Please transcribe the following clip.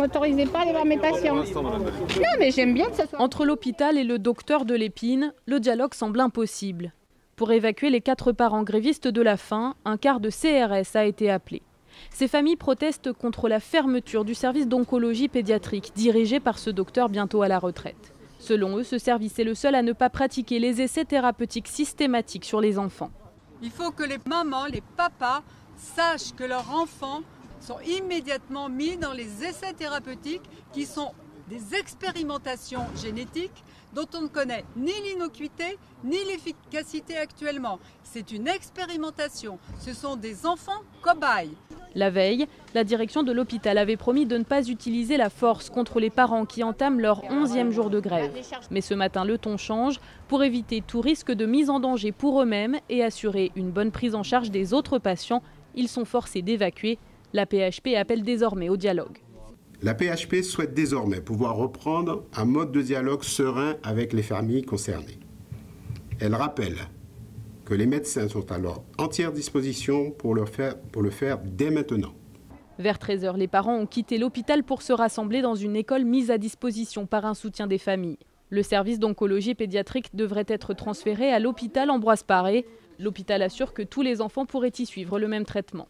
M'autorisez pas à aller voir mes patients. Non, mais j'aime bien que ça soit... Entre l'hôpital et le docteur de l'Épine, le dialogue semble impossible. Pour évacuer les 4 parents grévistes de la faim, un quart de CRS a été appelé. Ces familles protestent contre la fermeture du service d'oncologie pédiatrique dirigé par ce docteur bientôt à la retraite. Selon eux, ce service est le seul à ne pas pratiquer les essais thérapeutiques systématiques sur les enfants. Il faut que les mamans, les papas sachent que leurs enfants sont immédiatement mis dans les essais thérapeutiques qui sont des expérimentations génétiques dont on ne connaît ni l'innocuité ni l'efficacité actuellement. C'est une expérimentation, ce sont des enfants cobayes. La veille, la direction de l'hôpital avait promis de ne pas utiliser la force contre les parents qui entament leur 11e jour de grève. Mais ce matin, le ton change pour éviter tout risque de mise en danger pour eux-mêmes et assurer une bonne prise en charge des autres patients. Ils sont forcés d'évacuer. La PHP appelle désormais au dialogue. La PHP souhaite désormais pouvoir reprendre un mode de dialogue serein avec les familles concernées. Elle rappelle que les médecins sont à leur entière disposition pour le faire dès maintenant. Vers 13 h, les parents ont quitté l'hôpital pour se rassembler dans une école mise à disposition par un soutien des familles. Le service d'oncologie pédiatrique devrait être transféré à l'hôpital Ambroise Paré. L'hôpital assure que tous les enfants pourraient y suivre le même traitement.